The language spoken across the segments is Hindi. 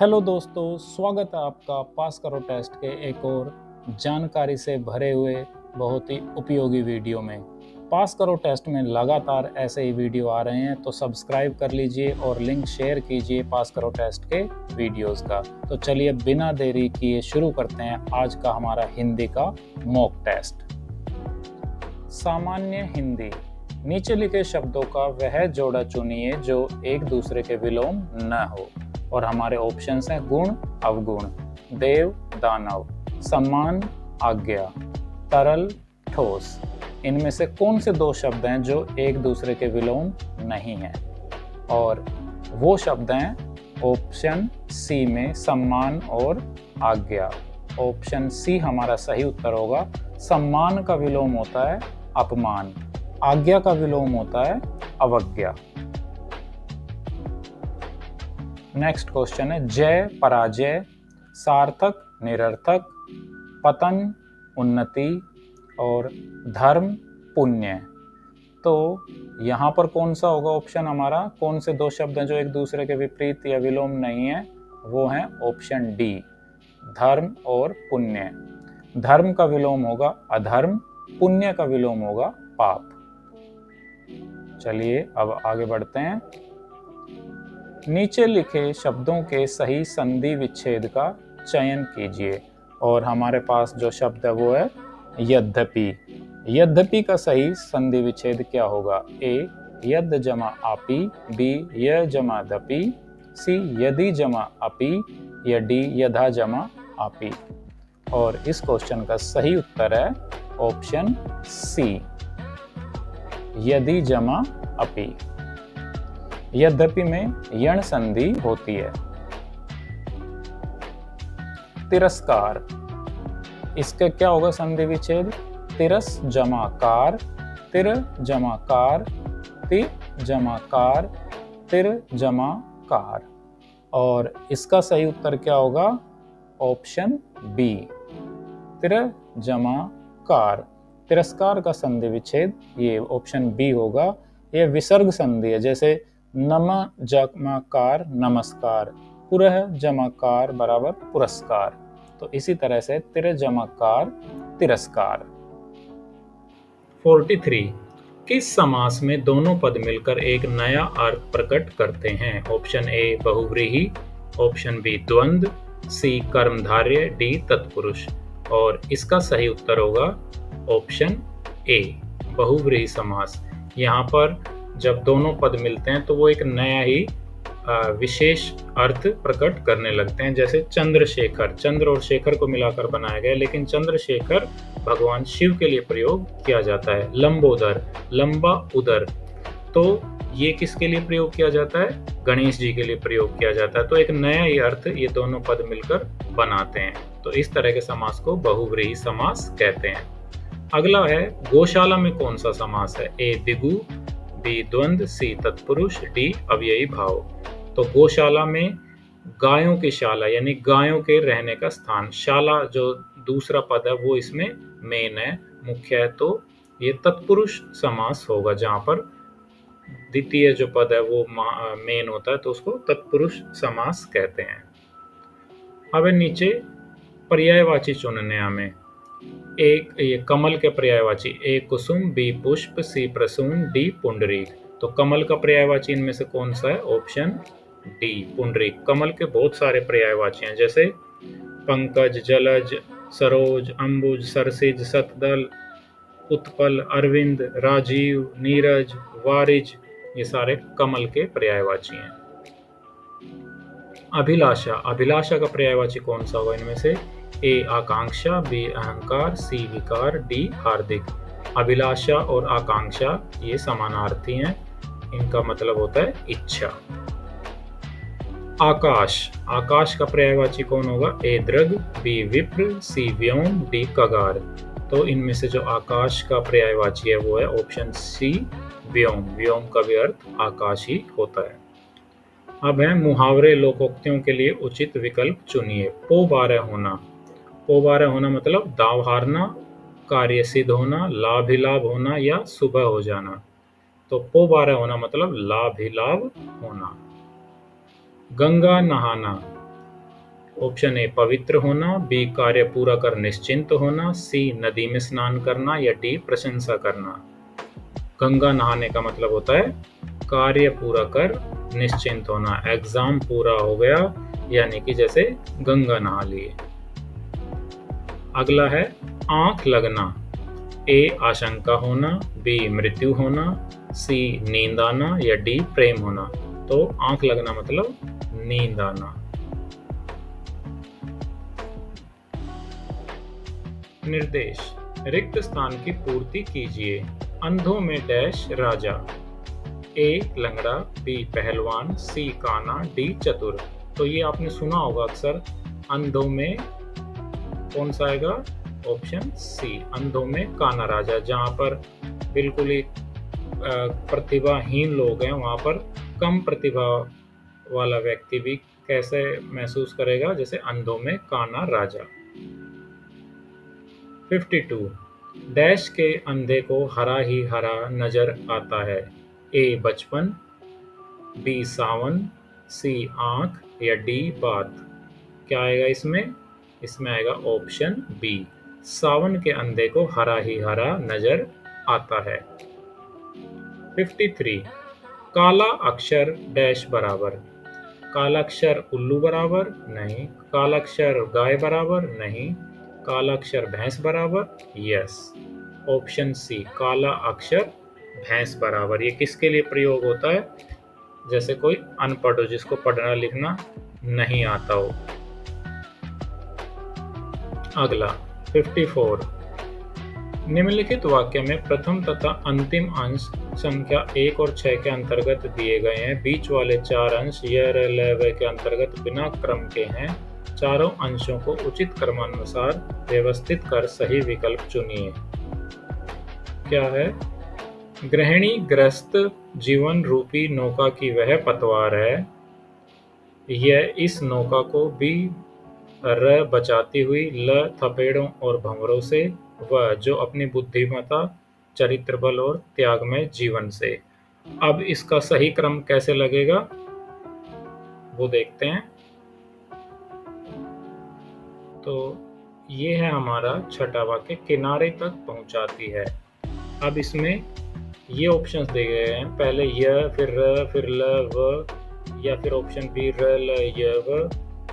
हेलो दोस्तों, स्वागत है आपका पास करो टेस्ट के एक और जानकारी से भरे हुए बहुत ही उपयोगी वीडियो में। पास करो टेस्ट में लगातार ऐसे ही वीडियो आ रहे हैं, तो सब्सक्राइब कर लीजिए और लिंक शेयर कीजिए पास करो टेस्ट के वीडियोस का। तो चलिए बिना देरी किए शुरू करते हैं आज का हमारा हिंदी का मॉक टेस्ट। सामान्य हिंदी। नीचे लिखे शब्दों का वह जोड़ा चुनिए जो एक दूसरे के विलोम न हो। और हमारे ऑप्शंस हैं गुण अवगुण, देव दानव, सम्मान आज्ञा, तरल ठोस। इनमें से कौन से दो शब्द हैं जो एक दूसरे के विलोम नहीं हैं? और वो शब्द हैं ऑप्शन सी में सम्मान और आज्ञा। ऑप्शन सी हमारा सही उत्तर होगा। सम्मान का विलोम होता है अपमान, आज्ञा का विलोम होता है अवज्ञा। नेक्स्ट क्वेश्चन है जय पराजय, सार्थक निरर्थक, पतन उन्नति और धर्म पुण्य। तो यहाँ पर कौन सा होगा ऑप्शन हमारा? कौन से दो शब्द हैं जो एक दूसरे के विपरीत या विलोम नहीं है? वो है ऑप्शन डी, धर्म और पुण्य। धर्म का विलोम होगा अधर्म, पुण्य का विलोम होगा पाप। चलिए अब आगे बढ़ते हैं। नीचे लिखे शब्दों के सही संधि विच्छेद का चयन कीजिए। और हमारे पास जो शब्द है वो है यद्यपि। यद्यपि का सही संधि विच्छेद क्या होगा? ए यद जमा आपी, बी य जमा दपि, सी यदि जमा अपि, या डी यदा जमा आपी। और इस क्वेश्चन का सही उत्तर है ऑप्शन सी, यदि जमा अपि। यद्यपि में यण संधि होती है। तिरस्कार, इसका क्या होगा संधि विच्छेद? तिरस जमा कार, तिर जमा कार, ति जमा कार, तिर जमा कार। और इसका सही उत्तर क्या होगा? ऑप्शन बी, तिर जमा कार। तिरस्कार का संधि विच्छेद ये ऑप्शन बी होगा। ये विसर्ग संधि है, जैसे नम जमाकार नमस्कार, पुरह जमाकार बराबर पुरस्कार। तो इसी तरह से तिर जमाकार तिरस्कार। 43 किस समास में दोनों पद मिलकर एक नया अर्थ प्रकट करते हैं? ऑप्शन ए बहुव्रीहि, ऑप्शन बी द्वंद्व, सी कर्मधारय, डी तत्पुरुष। और इसका सही उत्तर होगा ऑप्शन ए, बहुव्रीहि समास। यहाँ पर जब दोनों पद मिलते हैं तो वो एक नया ही विशेष अर्थ प्रकट करने लगते हैं। जैसे चंद्रशेखर, चंद्र और शेखर को मिलाकर बनाया गया, लेकिन चंद्रशेखर भगवान शिव के लिए प्रयोग किया जाता है। लंबोदर, लंबा उदर, तो ये किसके लिए प्रयोग किया जाता है? गणेश जी के लिए प्रयोग किया जाता है। तो एक नया ही अर्थ ये दोनों पद मिलकर बनाते हैं। तो इस तरह के समास को बहुव्रीहि समास कहते हैं। अगला है गौशाला में कौन सा समास है? ए दिगु, बी द्वंद्व, सी तत्पुरुष, डी अव्ययी भाव। तो गौशाला में गायों की शाला यानी गायों के रहने का स्थान, शाला जो दूसरा पद है वो इसमें मेन है, मुख्य है। तो ये तत्पुरुष समास होगा, जहां पर द्वितीय जो पद है वो मेन होता है, तो उसको तत्पुरुष समास कहते हैं। अब नीचे पर्यायवाची चुनने हमें। एक ये कमल के पर्यायवाची, ए कुसुम, बी पुष्प, सी प्रसून, डी पुंडरीक। तो कमल का पर्यायवाची इनमें से कौन सा है? Option D Pundarik. कमल के बहुत सारे पर्यायवाची हैं, जैसे पंकज, जलज, सरोज, अंबुज, सरसिज, सतदल, उत्पल, अरविंद, राजीव, नीरज, वारिज, ये सारे कमल के पर्यायवाची हैं। अभिलाषा, अभिलाषा का पर्यायवाची कौन सा होगा इनमें से? ए आकांक्षा, बी अहंकार, सी विकार, डी हार्दिक। अभिलाषा और आकांक्षा ये समानार्थी हैं, इनका मतलब होता है इच्छा। आकाश, आकाश का पर्यायवाची कौन होगा? ए दृग, बी विप्र, सी व्योम, डी कगार। तो इनमें से जो आकाश का पर्यायवाची है वो है ऑप्शन सी व्योम। व्योम का भी अर्थ आकाश ही होता है। अब है मुहावरे लोकोक्तियों के लिए उचित विकल्प चुनिए। पो बारह होना, पो बारह होना मतलब दाव हारना, कार्य सिद्ध होना, लाभ ही लाभ होना या सुबह हो जाना। तो पो बारह होना मतलब लाभ ही लाभ होना। गंगा नहाना, ऑप्शन ए पवित्र होना, बी कार्य पूरा कर निश्चिंत होना, सी नदी में स्नान करना या डी प्रशंसा करना। गंगा नहाने का मतलब होता है कार्य पूरा कर निश्चिंत होना, एग्जाम पूरा हो गया यानी कि जैसे गंगा नहा लिए। अगला है आंख लगना, ए आशंका होना, बी मृत्यु होना, सी नींद आना या डी प्रेम होना। तो आंख लगना मतलब नींद आना। निर्देश, रिक्त स्थान की पूर्ति कीजिए। अंधों में डैश राजा, ए लंगड़ा, बी पहलवान, सी काना, डी चतुर। तो ये आपने सुना होगा अक्सर, अंधों में कौन सा आएगा? ऑप्शन सी, अंधों में काना राजा। जहाँ पर बिल्कुल ही प्रतिभाहीन लोग हैं वहाँ पर कम प्रतिभा वाला व्यक्ति भी कैसे महसूस करेगा? जैसे अंधों में काना राजा। 52, डैश के अंधे को हरा ही हरा नजर आता है, ए बचपन, बी सावन, सी आंख या डी बात। क्या आएगा इसमें? इसमें आएगा ऑप्शन बी, सावन के अंधे को हरा ही हरा नजर आता है। 53, काला अक्षर डैश बराबर, काला अक्षर उल्लू बराबर नहीं, काला अक्षर गाय बराबर नहीं, काला अक्षर भैंस बराबर यस, ऑप्शन सी, काला अक्षर भैंस बराबर। ये किसके लिए प्रयोग होता है? जैसे कोई अनपढ़ हो, जिसको पढ़ना लिखना नहीं आता हो। अगला 54, निम्नलिखित वाक्य में प्रथम तथा अंतिम अंश संख्या 1 और 6 के अंतर्गत दिए गए हैं। बीच वाले 4 अंश य र ल व के अंतर्गत बिना क्रम के हैं। चारों अंशों को उचित क्रमानुसार व्यवस्थित कर सही विकल्प चुनिए। क्या है? गृहिणी ग्रस्त जीवन रूपी नौका की वह पतवार है, यह इस नौका को भी र बचाती हुई, ल थपेड़ों और भंवरों से, वह जो अपनी बुद्धिमत्ता, चरित्र बल और त्यागमय जीवन से। अब इसका सही क्रम कैसे लगेगा वो देखते हैं। तो ये है हमारा छठा वाक्य, किनारे तक पहुंचाती है। अब इसमें ये ऑप्शंस दिए गए हैं, पहले य, फिर र, फिर ल, व, या फिर ऑप्शन बी र ल य व,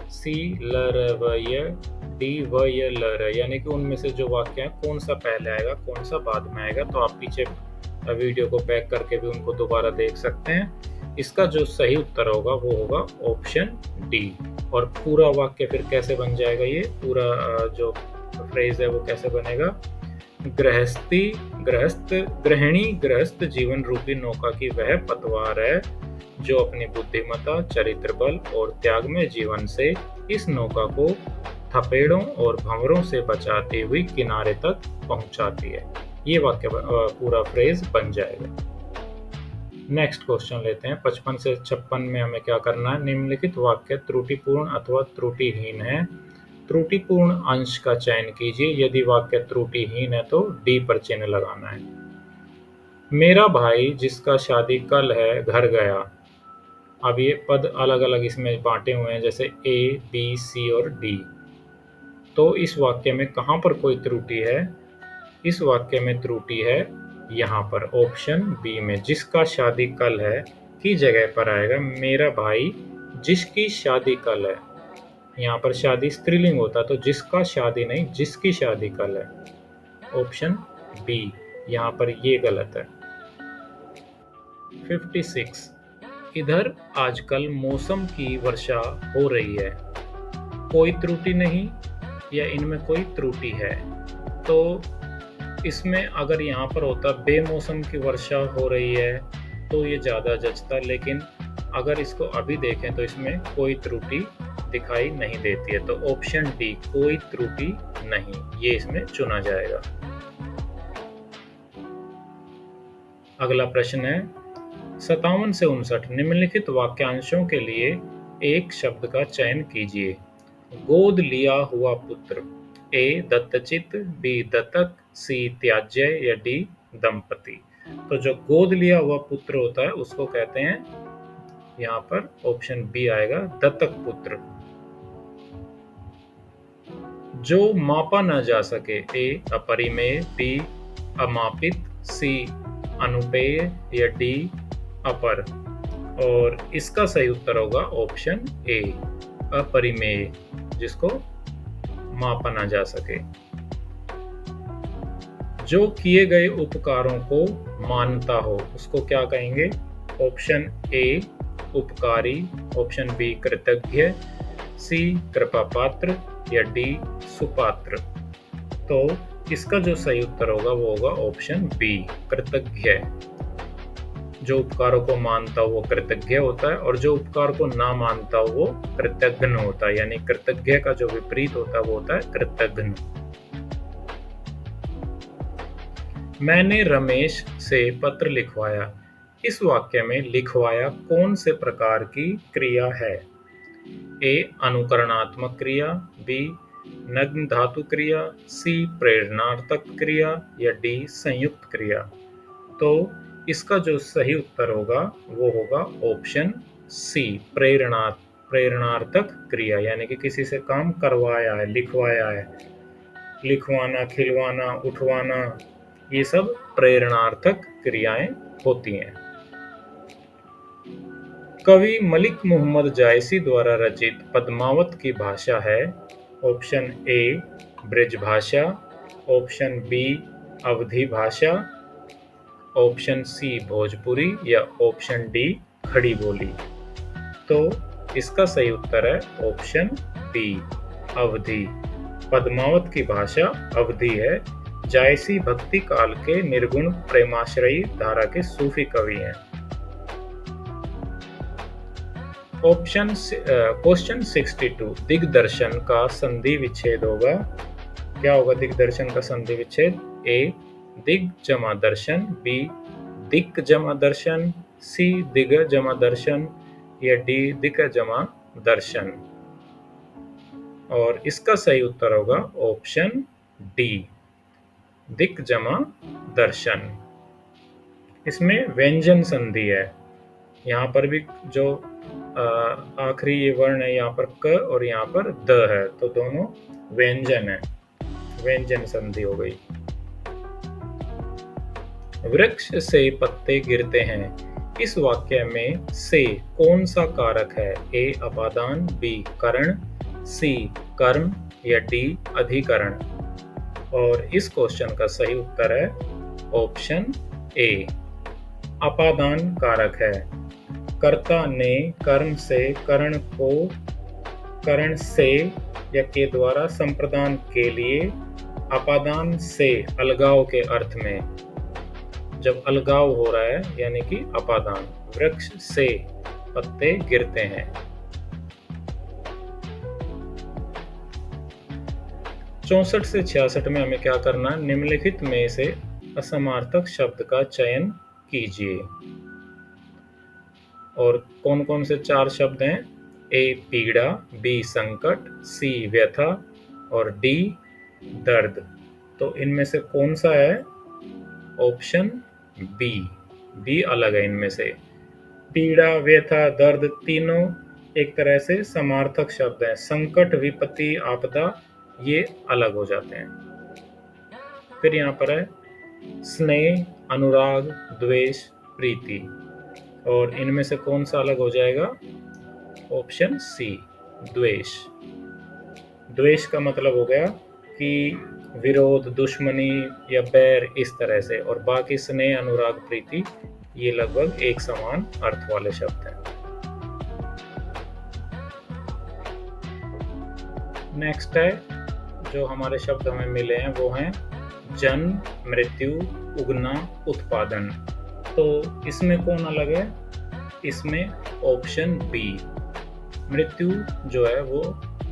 सी ल र व य, डी व य ल र। यानी कि उनमें से जो वाक्य है कौन सा पहले आएगा कौन सा बाद में आएगा। तो आप पीछे वीडियो को बैक करके भी उनको दोबारा देख सकते हैं। इसका जो सही उत्तर होगा वो होगा ऑप्शन डी। और पूरा वाक्य फिर कैसे बन जाएगा, ये पूरा जो फ्रेज है वो कैसे बनेगा? गृहिणी गृहस्थ जीवन रूपी नौका की वह पतवार है जो अपनी बुद्धिमत्ता, चरित्र बल और त्यागमय जीवन से इस नौका को थपेड़ों और भंवरों से बचाती हुई किनारे तक पहुंचाती है। ये वाक्य पूरा फ्रेज बन जाएगा। नेक्स्ट क्वेश्चन लेते हैं। 55 से 56 में हमें क्या करना है? निम्नलिखित वाक्य त्रुटिपूर्ण अथवा त्रुटिहीन है। त्रुटिपूर्ण अंश का चयन कीजिए। यदि वाक्य त्रुटिहीन है तो डी पर चिन्ह लगाना है। मेरा भाई जिसका शादी कल है घर गया। अब ये पद अलग अलग इसमें बांटे हुए हैं, जैसे ए, बी, सी और डी। तो इस वाक्य में कहाँ पर कोई त्रुटि है? इस वाक्य में त्रुटि है यहाँ पर ऑप्शन बी में, जिसका शादी कल है की जगह पर आएगा मेरा भाई जिसकी शादी कल है। यहाँ पर शादी स्त्रीलिंग होता तो जिसका शादी नहीं, जिसकी शादी कल है। ऑप्शन बी यहाँ पर ये गलत है। 56, इधर आजकल मौसम की वर्षा हो रही है। कोई त्रुटि नहीं या इनमें कोई त्रुटि है। तो इसमें अगर यहाँ पर होता बेमौसम की वर्षा हो रही है तो ये ज़्यादा जचता, लेकिन अगर इसको अभी देखें तो इसमें कोई त्रुटि दिखाई नहीं देती है। तो ऑप्शन डी, कोई त्रुटि नहीं, ये इसमें चुना जाएगा। अगला प्रश्न है 57 से 59, निम्नलिखित वाक्यांशों के लिए एक शब्द का चयन कीजिए। गोद लिया हुआ पुत्र, ए दत्तचित, बी दत्तक, सी त्याज्य या डी दंपति। तो जो गोद लिया हुआ पुत्र होता है उसको कहते हैं, यहाँ पर ऑप्शन बी आएगा दत्तक पुत्र। जो मापा न जा सके। ए अपरिमेय, बी अमापित, सी अनुपेय या डी अपर। और इसका सही उत्तर होगा ऑप्शन ए अपरिमेय, जिसको मापा ना जा सके। जो किए गए उपकारों को मानता हो उसको क्या कहेंगे? ऑप्शन ए उपकारी, ऑप्शन बी कृतज्ञ, सी कृपा पात्र या डी सुपात्र। तो इसका जो सही उत्तर होगा वो होगा ऑप्शन बी कृतज्ञ। जो उपकारों को मानता हो वो कृतज्ञ होता है और जो उपकार को ना मानता हो वो कृतघ्न होता है, यानी कृतज्ञ का जो विपरीत होता है वो होता है कृतघ्न। मैंने रमेश से पत्र लिखवाया। इस वाक्य में लिखवाया कौन से प्रकार की क्रिया है? ए अनुकरणात्मक क्रिया, बी नग्न धातु क्रिया, सी प्रेरणार्थक क्रिया या डी संयुक्त क्रिया। तो इसका जो सही उत्तर होगा वो होगा ऑप्शन सी प्रेरणार्थक क्रिया, यानी कि किसी से काम करवाया है, लिखवाया है। लिखवाना, खिलवाना, उठवाना, ये सब प्रेरणार्थक क्रियाएं होती हैं। कवि मलिक मोहम्मद जायसी द्वारा रचित पद्मावत की भाषा है? ऑप्शन ए ब्रज भाषा, ऑप्शन बी अवधी भाषा, ऑप्शन सी भोजपुरी या ऑप्शन डी खड़ी बोली। तो इसका सही उत्तर है ऑप्शन बी अवधी। पद्मावत की भाषा अवधी है। जायसी भक्ति काल के निर्गुण प्रेमाश्रयी धारा के सूफी कवि हैं। क्वेश्चन 62 दिग्दर्शन का संधि विच्छेद होगा। क्या होगा दिग्दर्शन का संधि विच्छेद? ए दिग जमा दर्शन, बी दिक् जमा दर्शन, सी दिग जमा दर्शन या डी दिक जमा दर्शन। और इसका सही उत्तर होगा ऑप्शन डी दिक् जमा दर्शन। इसमें व्यंजन संधि है। यहाँ पर भी जो आखिरी ये वर्ण है यहाँ पर क और यहाँ पर द है, तो दोनों व्यंजन है, व्यंजन संधि हो गई। वृक्ष से पत्ते गिरते हैं। इस वाक्य में से कौन सा कारक है? ए अपादान, बी करण, सी कर्म या डी अधिकरण। और इस क्वेश्चन का सही उत्तर है ऑप्शन ए अपादान कारक है। कर्ता ने कर्म से करण को करण से या के द्वारा संप्रदान के लिए अपादान से अलगाव के अर्थ में, जब अलगाव हो रहा है यानी कि अपादान। वृक्ष से पत्ते गिरते हैं। 64 से 66 में हमें क्या करना है? निम्नलिखित में से असमार्थक शब्द का चयन कीजिए। और कौन कौन से 4 शब्द हैं? ए पीड़ा, बी संकट, सी व्यथा और डी दर्द। तो इनमें से कौन सा है? ऑप्शन बी अलग है इनमें से। पीड़ा, व्यथा, दर्द तीनों एक तरह से समार्थक शब्द हैं। संकट, विपत्ति, आपदा ये अलग हो जाते हैं। फिर यहाँ पर है स्नेह, अनुराग, द्वेष, प्रीति। और इनमें से कौन सा अलग हो जाएगा? ऑप्शन सी द्वेष। द्वेष का मतलब हो गया कि विरोध, दुश्मनी या बैर इस तरह से। और बाकी स्नेह, अनुराग, प्रीति ये लगभग एक समान अर्थ वाले शब्द हैं। नेक्स्ट है जो हमारे शब्द हमें मिले हैं वो हैं जन्म, मृत्यु, उगना, उत्पादन। तो इसमें कौन अलग है? इसमें ऑप्शन बी मृत्यु जो है वो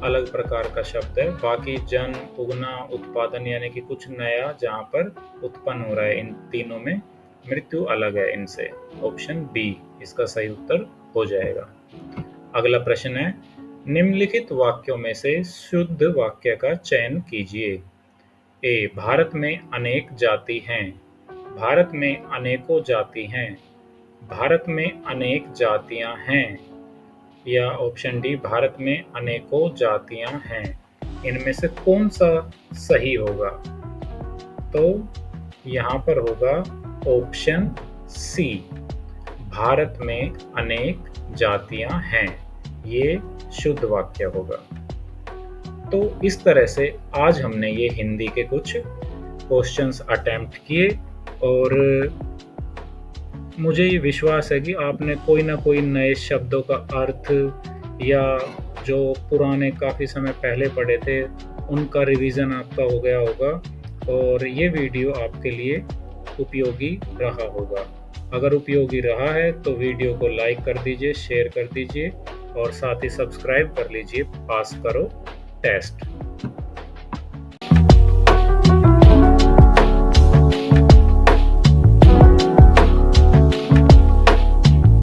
अलग प्रकार का शब्द है। बाकी जन्म, उगना, उत्पादन यानी कि कुछ नया जहाँ पर उत्पन्न हो रहा है, इन तीनों में मृत्यु अलग है इनसे। ऑप्शन बी इसका सही उत्तर हो जाएगा। अगला प्रश्न है निम्नलिखित वाक्यों में से शुद्ध वाक्य का चयन कीजिए। ए भारत में अनेक जाति हैं। भारत में अनेकों जाति हैं। भारत में अनेक जातियां हैं। या ऑप्शन डी भारत में अनेकों जातियां हैं। इनमें से कौन सा सही होगा? तो यहाँ पर होगा ऑप्शन सी, भारत में अनेक जातियां हैं। ये शुद्ध वाक्य होगा। तो इस तरह से आज हमने ये हिंदी के कुछ क्वेश्चंस अटेम्प्ट किए और मुझे ये विश्वास है कि आपने कोई ना कोई नए शब्दों का अर्थ या जो पुराने काफ़ी समय पहले पढ़े थे उनका रिवीजन आपका हो गया होगा और ये वीडियो आपके लिए उपयोगी रहा होगा। अगर उपयोगी रहा है तो वीडियो को लाइक कर दीजिए, शेयर कर दीजिए और साथ ही सब्सक्राइब कर लीजिए पास करो टेस्ट।